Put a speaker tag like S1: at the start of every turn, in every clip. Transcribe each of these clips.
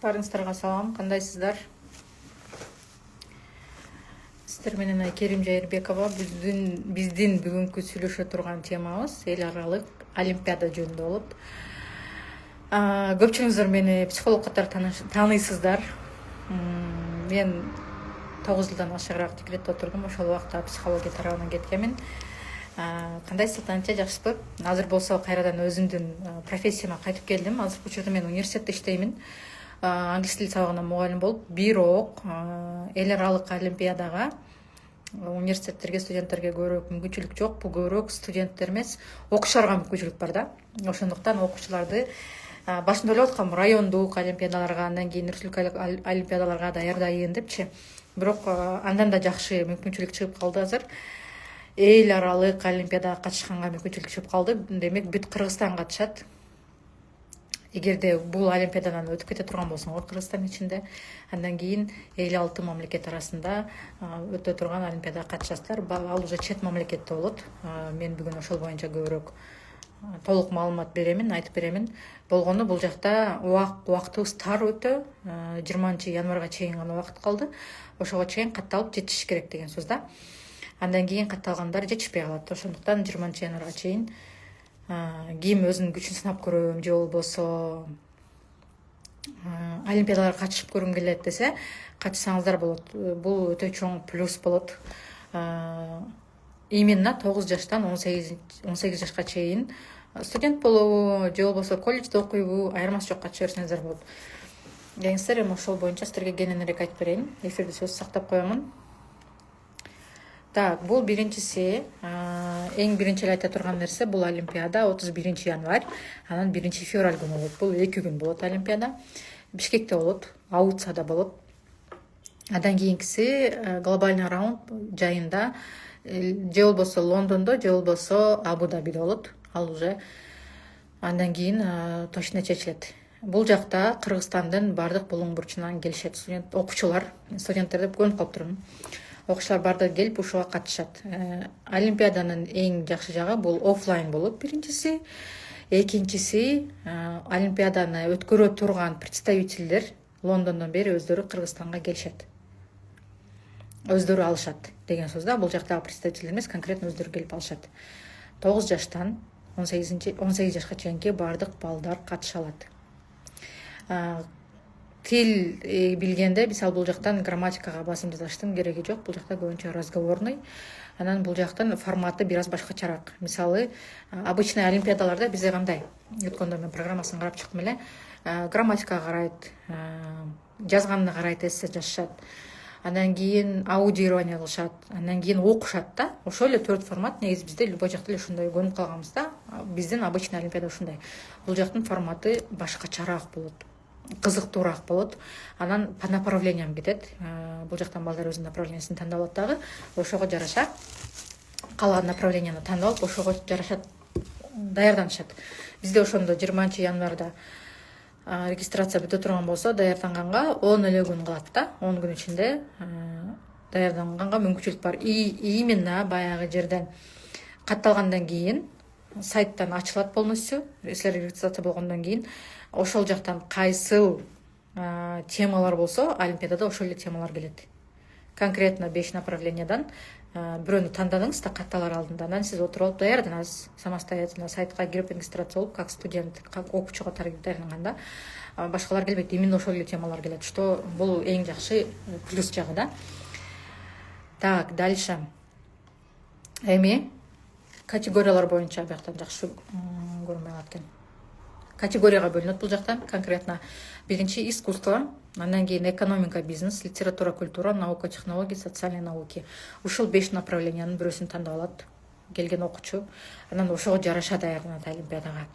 S1: Барыңыздарга салам, кандайсыздар? Сиздер менен Айкерим Жайырбекова. Биздин бүгүнкү сүйлөшө турган темабыз эл аралык олимпиада жөнүндө болот. Көпчүлүгүңүздөр мени психолог катары тааныйсыздар. Мен 9 жылдан ашыгыраак декретте отурдум. Ошол убакта психология тарабынан кеткенмин. Кандайсыздар, анча жакшысызбы? Азыр болсо кайрадан өзүмдүн профессияма кайтып келдим. Азыркы учурда мен университетте иштеймин. Англис тил сабагына мугалим болуп, бирок эл аралык олимпиадага университеттерге, студенттерге көбүрөөк мүмкүнчүлүк жок. Бул көбүрөөк студенттер эмес, окуучуларга мүмкүнчүлүк бар да. Ошондуктан окуучуларды башында ойлоп аткам, райондук олимпиадаларга, андан кийин республикалык олимпиадаларга даярдайын депчи. Бирок андан да жакшы мүмкүнчүлүк чыгып калды азыр. Эл аралык олимпиадага катышканга мүмкүнчүлүк чыгып калды. Демек бүт Кыргызстан катышат. Эгерде бул олимпиададан өтүп кете турган болсоңор Кыргызстан ичинде, андан кийин 56 мамлекет арасында өтө турган олимпиадага катышасыздар. Ал уже чет мамлекетте болот. Мен бүгүн ошол боюнча көбүрөөк толук маалымат беремин, айтып беремин. Болгону бул жакта убактыбыз тар өтө. 20-январга чейин гана убакыт калды. Ошого чейин катталып жетиш керек деген сөз да. Андан кийин катталгандар жетишпей калат. Ошондуктан 20-январга чейин ким өзүнүн күчүн сынап көрөм же болбосо олимпиадаларга катышып көргүм келет десе, катышсаңыздар болот. Бул өтө чоң плюс болот. Именно 9 жаштан 18 жашка чейин студент болобу же болбосо колледжде окуйбу, айырмасы жок, катыша берсеңиздер болот. Келиңиздер, эми ошол боюнча сиздерге кененирээк айтып берейин. Эфирде сөз сактап коемун. Так, бул биринчиси, эң биринчи эле айта турган нерсе, бул олимпиада 31 январь, анан 1 февраль күнү болот. Бул 2 күн болот олимпиада. Бишкекте болот, Аутсада болот. Андан кийинкиси глобальный раунд жайында, же болбосо Лондондо, же болбосо Абу-Дабиде болот. Ал уже андан кийин точно чечилет. Бул жакта Кыргызстандын бардык булуң бурчунан келишет окуучулар, студенттер деп көнүп калып турмун. Окуучулар бардыгы келип ушуга катышат. Олимпиаданын эң жакшы жагы бул офлайн болот биринчиси. Экинчиси, олимпиаданы өткөрө турган представительдер Лондондон бери өздөрү Кыргызстанга келишет. Өздөрү алышат деген сөз да. Бул жактагы представительдер эмес, конкретно өздөрү келип алышат. 9 жаштан 18 жашка чейинки бардык балдар катыша алат. Тил билгенде, мисалы бул жактан грамматикага басым жасаштын кереги жок. Бул жакта көбүнчө разговорный. Анан бул жактын форматы бир аз башкачараак. Мисалы, обычный олимпиадаларда бизде кандай? Өткөндө мен программасын карап чыктым эле. Грамматикага карайт, жазганына карайт, эссе жазышат. Андан кийин аудирование кылышат, андан кийин окушат да. Ошол эле 4 формат. Негизи бизде любой жакта эле ушундай көнүп калганбыз да. Биздин обычный олимпиада ушундай. Бул жактын форматы башкачараак болот. Кызыктуураак болот. Анан по направлениям кетет. Бул жактан балдар өзүнүн направлениясын тандап алат дагы. Ошого жараша калаган направленияны тандап алып, ошого жараша даярданышат. Бизде ошондо 20 январда регистрация бүтө турган болсо, даярданганга 10 эле күн калат да. 10 күн ичинде даярданганга мүмкүнчүлүк бар. Именно баягы жерден катталгандан кийин сайттан ачылат полностью. Силер регистрация болгондон кийин ошол жактан кайсыл темалар болсо, олимпиадада ошол эле темалар келет. Конкретно 5 направлениядан бирөөнү тандадыңыз да катталар алдында. Анан сиз отуруп алып даярданасыз. Самостоятельно сайтка кирип регистрация болуп, как студент, как окуучуга даярданганда башкалар келбейт. Именно ошол эле темалар келет. Что бул эң жакшы плюс жагы да. Так, дальше. Эми категориялар боюнча бияктан жакшы көрмөй калат экен. Категорияга бөлүнөт бул жакта. Конкретно биринчи искусство, андан кийин экономика, бизнес, литература, культура, наука, технология, социальные науки. Ушул 5 направлениянын бирөөсүн тандап алат келген окуучу. Анан ошого жараша даярданат олимпиадага.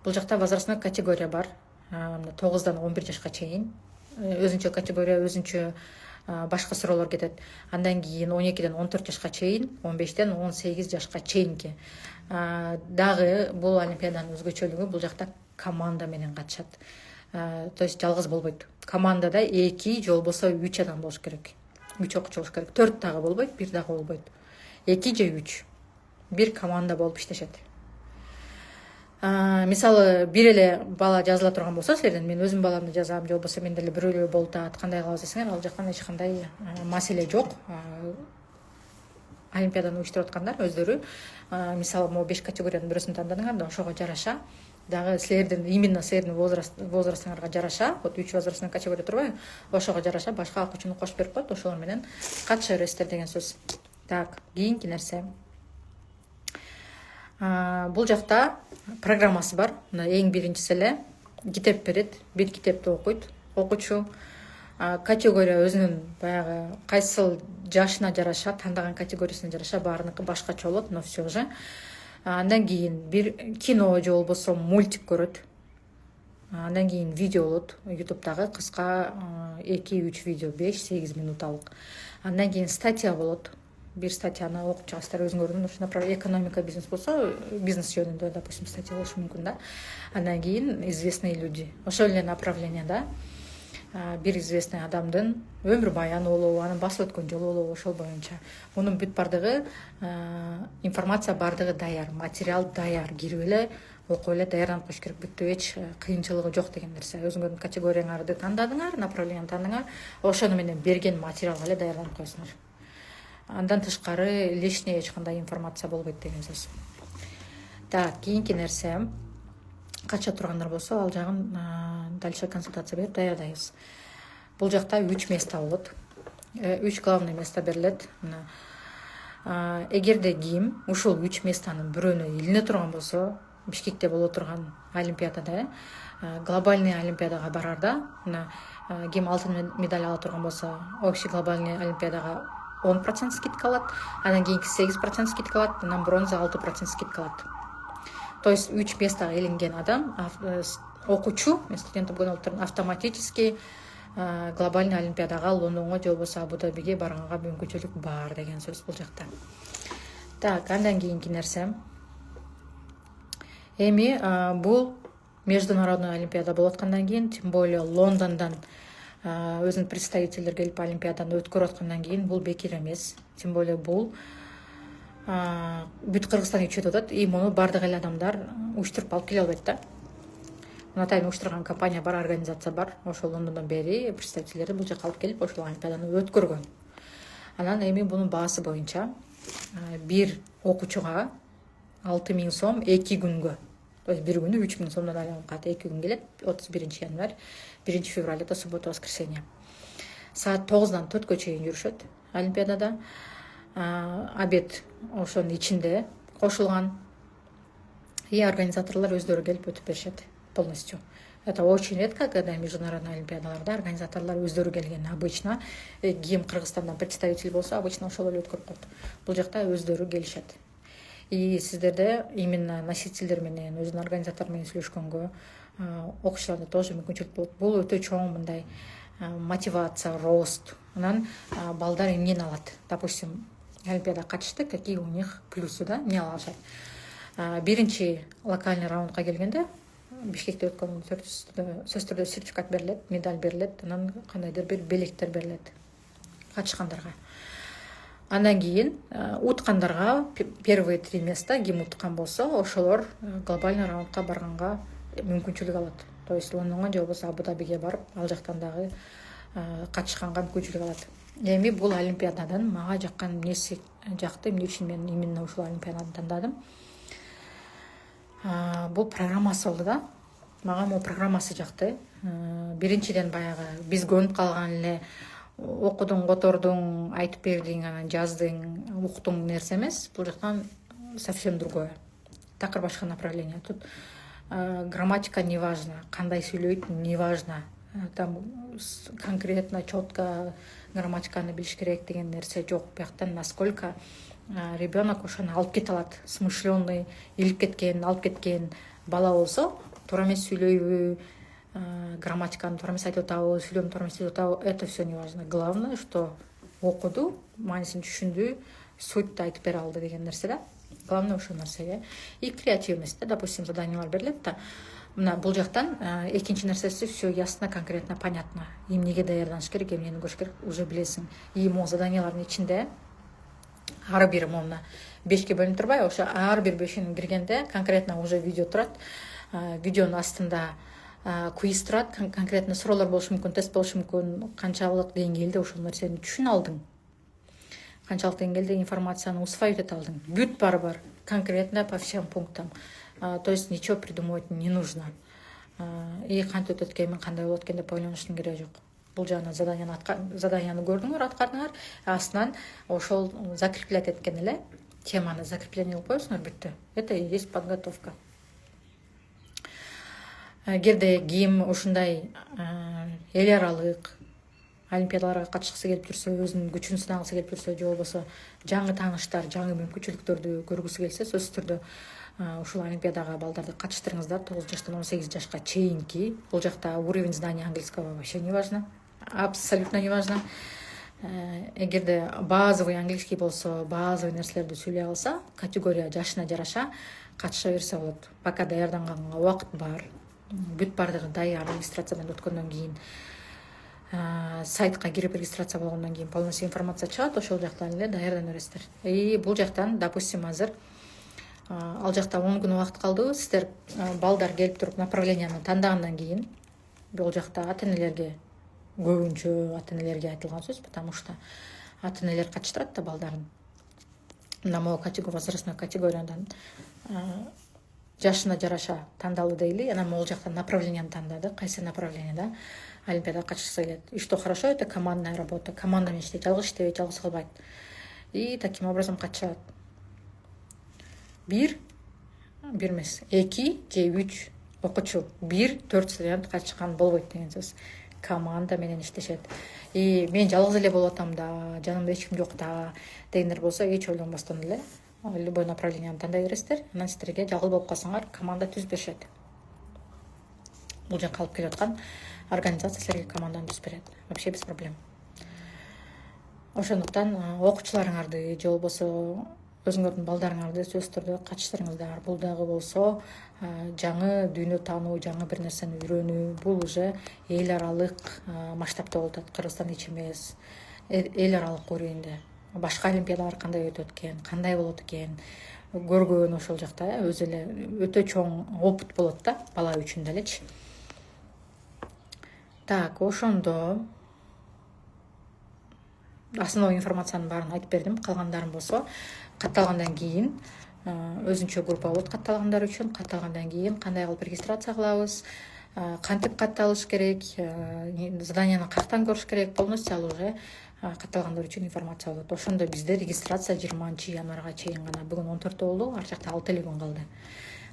S1: Бул жакта возрастной категория бар. 9-дан 11 жашка чейин. Өзүнчө категория, өзүнчө башка суроолор кетет. Андан кийин 12-ден 14 жашка чейин, 15-ден 18 жашка чейинки. Дагы бул олимпиаданын өзгөчөлүгү, бул жакта команда менен катышат. То есть жалгыз болбойт. Командада 2 же болбосо 3 адам болуш керек. 3 окуучу болуш керек. 4 дагы болбойт, 1 дагы болбойт. 2 же 3. Бир команда болуп иштешет. мисалы бир эле бала жазыла турган болсо силерден мен өзүм баламды жазам же болбосо мен деле бирөөлөр болуп атат кандай кылабыз десеңер, ал жактан эч кандай маселе жок. Олимпиаданы уюштуруп аткандар өздөрү мисалы могу 5 категориянын бирөөсүн тандадыңар да, ошого жараша дагы силердин именно силердин возрастыңарга жараша, вот 3 возрастный категория турбайбы, ошого жараша башка окуучуну кошуп берип коет, ошолор менен катыша бересиздер деген сөз. Так, кийинки нерсе. Бул жакта программасы бар. Мына эң биринчиси эле китеп берет, бир китепти окуйт окуучу. Категория өзүнүн баягы кайсыл жашына жараша, тандаган категориясына жараша баарыныкы башкача болот, но все же. Андан кийин бир кино же болбосо мультик көрөт. Андан кийин видео болот, YouTube'дагы кыска 2-3 видео, 5-8 минуталык. Андан кийин статья болот. Бир статьяны окуп чыгасыздар өзүңөрдүн, ошо например экономика, бизнес болсо, бизнес жөнүндө, допустим, статья болушу мүмкүн да. Андан кийин известные люди. Ошол эле направленияда бир известный адамдын өмүр баяны болобу, анын басып өткөн жолу болобу, ошол боюнча. Мунун бүт бардыгы информация бардыгы даяр, материал даяр, кирип эле окуп эле даярданып коюш керек. Бүттү эч кыйынчылыгы жок деген нерсе. Өзүңөрдүн категорияңарды тандадыңар, направленияны тандыңар, ошону менен берген материалга эле даярданып коесуңар. Андан тышкары лишний эч кандай информация болбойт деген сөз. Так, кийинки нерсе. Кача тургандар болсо, ал жагын дальше консультация берип даярдайбыз. Бул жакта 3 место болот. 3 главный место берилет. Эгерде ким ушул 3 местанын бирөөнө илине турган болсо, Бишкекте боло турган олимпиадада, глобальный олимпиадага барарда, ким алтын медаль ала турган болсо, общий глобальный олимпиадага 10% скидка алат, андан кийинки 8% скидка алат, анан бронза 6% скидка алат. То есть 3 местага илинген адам, окуучу, мен студент болуп турган, автоматически глобальный олимпиадага Лондонго же болбосо Абу-Дабиге барганга мүмкүнчүлүк бар деген сөз бул жакта. Так, андан кийинки нерсе. Эми бул международный олимпиада болуп аткандан кийин, тем более Лондондон өзүнүн представительдер келип олимпиаданы өткөрүп аткандан кийин бул бекер эмес. Тем более бул бүт Кыргызстан үчүн атат, и муну бардык эле адамдар уюштуруп алып келе албайт да. Мынатайын уюштурган компания бар, организация бар. Ошол Лондондон бери представительдери бул жака алып келип ошол олимпиаданы өткөргөн. Анан эми бунун баасы боюнча бир окуучуга 6000 сом 2 күнгө. То есть бир күнү 3000 сомдон айланып калат. 2 күн келет, 31 январь, 1 февраль, это суббота, воскресенье. Саат 9-дан 4-кө чейин жүрүшөт олимпиадада. Обед ошонун ичинде кошулган. И организаторлор өздөрү келип өтүп беришет полностью. Это очень редко, когда международный олимпиадаларда организаторлор өздөрү келген. Обычно ким Кыргызстандан представитель болсо, обычно ошол эле өткөрүп коет. Бул жакта өздөрү келишет. И сиздерде именно носительдер менен, өзүнүн организатор менен сүйлөшкөнгө, окуучуларда тоже мүмкүнчүлүк болот. Бул өтө чоң мындай мотивация, рост. Анан балдар эмнени алат? Допустим, олимпиада катышты, какие у них плюсы, да? Эмне ала алышат? Биринчи локальный раундга келгенде, Бишкекте өткөн сөзсүз түрдө сертификат берилет, медаль берилет, анан кандайдыр бир белектер берилет катышкандарга. Андан кийин уткандарга первые 3 места ким уткан болсо, ошолор глобальный раундга барганга мүмкүнчүлүк алат. То есть Лондонго же болбосо Абу-Дабиге барып, ал жактан дагы катышканга мүмкүнчүлүк алат. Эми бул олимпиададан мага жаккан эмнеси жакты, эмне үчүн мен именно ушул олимпиаданы тандадым? Бул программасы болду да. Мага могу программасы жакты. Биринчиден баягы биз көнүп калган эле окудуң, котордуң, айтып бердиң, анан жаздың, уктуң нерсе эмес. Бул жактан совсем другое. Такыр башка направление. Тут грамматика не важно, кандай сүйлөйт не важно. Там конкретно, четко грамматиканы билиш керек деген нерсе жок. Бияктан насколько ребенок ошону алып кете алат, смышленый, илип кеткен, алып кеткен бала болсо, туура эмес сүйлөйбү, грамматиканы туура эмес айтып атабы, сүйлөмдү туура эмес айтып атабы, это все не важно. Главное, что окуду, маанисин түшүндү, сутьты айтып бере алды деген нерсе да. Главное ошол нерсеге. И креативность, да, допустим, заданиялар берилет да. Мына бул жактан экинчи нерсеси все ясно, конкретно, понятно. Эмнеге даярданыш керек, эмнени көрүш керек, уже билесиң. И могу заданиялардын ичинде ар бир момна бешке бөлүнүп турбайбы, ошо ар бир бешине киргенде конкретно уже видео турат. Видеонун астында квиз турат, конкретно суроолор болушу мүмкүн, тест болушу мүмкүн, канчалык деңгээлде ошол нерсени түшүнө алдың, канчалык деңгээлде информацияны усвоить эте алдың. Бүт бар конкретно по всем пунктам. То есть ничего придумывать не нужно. И кантип өтөт экен, кандай болот экен деп ойлонуштун кереги жок. Бул жана заданияны көрдүңөр, аткардыңар, астынан ошол закреплять эткен эле теманы закрепление кылып коесуңар, бүттү. Это и есть подготовка. Эгерде ким ушундай эл аралык олимпиадаларга катышкысы келип жүрсө, өзүнүн күчүн сынагысы келип жүрсө, же болбосо жаңы тааныштар, жаңы мүмкүнчүлүктөрдү көргүсү келсе, сөзсүз түрдө ушул олимпиадага балдарды катыштырыңыздар. 9 жаштан 18 жашка чейинки. Бул жакта уровень знания английского вообще не важно, абсолютно не важно. Эгерде базовый английский болсо, базовый нерселерди сүйлөй алса, категория жашына жараша катыша берсе болот. Пока даярданганга убакыт бар. Бүт бардыгы даяр, регистрациядан өткөндөн кийин, сайтка кирип регистрация болгондон кийин полностью информация чыгат, ошол жактан эле даярдана бересиздер. И бул жактан, допустим, азыр ал жакта 10 күн убакыт калды. Сиздер балдар келип туруп направленияны тандагандан кийин, бул жакта ата-энелерге, көбүнчө ата-энелерге айтылган сөз, потому что ата-энелер катыштырат да балдарын. Мына могу возрастной категориядан жашына жараша тандалды дейли. Анан могул жактан направленияны тандады, кайсы направленияда олимпиадага катышкысы келет. И что хорошо, это командная работа. Команда менен иштейт, жалгыз иштебейт, жалгыз калбайт. И таким образом катышат. Бир эмес, 2 же 3 окуучу, 1-4 студент катышкан болбойт деген сөз. Команда менен иштешет. И мен жалгыз эле болуп атам да, жанымда эч ким жок да дегендер болсо, эч ойлонбостон эле любой направленияны тандай бересиздер. Анан сиздерге жалгыз болуп калсаңар, команда түзүп беришет. Бул жака алып келип аткан организация силерге команданы түзүп берет. Вообще без проблем. Ошондуктан окуучуларыңарды же болбосо өзүңөрдүн балдарыңарды сөзсүз түрдө катыштырыңыздар. Бул дагы болсо жаңы дүйнө таануу, жаңы бир нерсени үйрөнүү. Бул уже эл аралык масштабта болуп атат. Кыргызстан ич эмес, эл аралык уровеньде. Башка олимпиадалар кандай өтөт экен, кандай болот экен көргөн ошол жакта өзү эле өтө чоң опыт болот да, бала үчүн делечи. Так, ошондо основной информациянын баарын айтып бердим. Калгандарын болсо катталгандан кийин өзүнчө группа болот катталгандар үчүн. Катталгандан кийин кандай кылып регистрация кылабыз, кантип катталыш керек, заданияны каяктан көрүш керек, полностью ал уже катталгандар үчүн информация болот. Ошондо бизде регистрация 20-январга чейин гана. Бүгүн 14 болду, ар жакта 6 эле күн калды.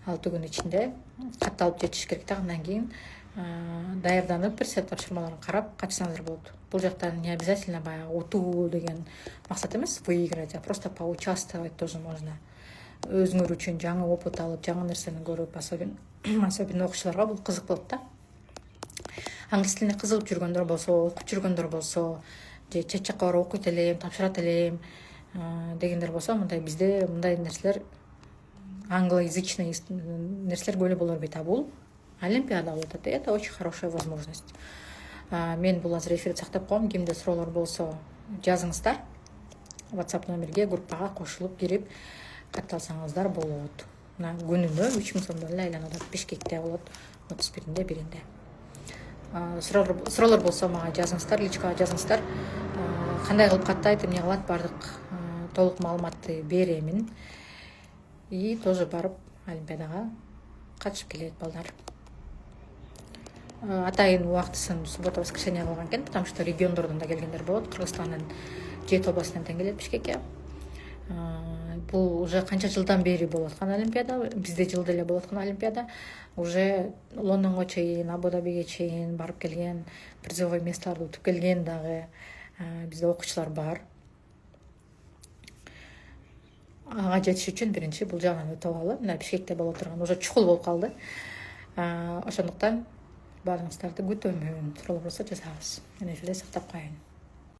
S1: 6 күн ичинде катталып жетиш керек да. Андан кийин даярданып бир сет тапшырмаларын карап катышсаңыздар болот. Бул жактан не обязательно баягы утуу деген максат эмес, выиграть, а просто поучаствовать тоже можно. Өзүңөр үчүн жаңы опыт алып, жаңы нерсени көрүп, особенно окуучуларга бул кызык болот да. Англис тилине кызыгып жүргөндөр болсо, окуп жүргөндөр болсо, же чет жакка барып окуйт элем, тапшырат элем дегендер болсо, мындай бизде мындай нерселер, англоязычный нерселер көп эле боло бербейт. А бул олимпиада болуп атат. Это очень хорошая возможность. Мен бул азыр эфирди сактап коем. Кимде суроолор болсо жазыңыздар. WhatsApp номерге, группага кошулуп кирип катталсаңыздар болот. Мына күнүнө 3000 сомдон эле айланат. Бишкекте болот, 31-inde, 1-inde. Суроолор болсо мага жазыңыздар, личкага жазыңыздар. Кандай кылып каттайт, эмне кылат, бардык толук маалыматты беремин. И тоже барып олимпиадага катышып келет балдар. Атайын убактысын суббота воскресенье кылган экен, потому что региондордон да келгендер болот. Кыргызстандын 7 областынан келет Бишкекке. Бул уже канча жылдан бери болуп аткан олимпиада, бизде жылда эле болуп аткан олимпиада. Уже Лондонго чейин, Абу-Дабиге чейин барып келген, призовой местолорду утуп келген дагы бизде окуучулар бар. Ага жетиш үчүн биринчи бул жагынан өтүп алалы. Мына Бишкекте боло турган уже чукул болуп калды. Ошондуктан баарыңыздарды күтөмүн. Суроолор болсо жазабыз. Мен эфирде сактап коеюн.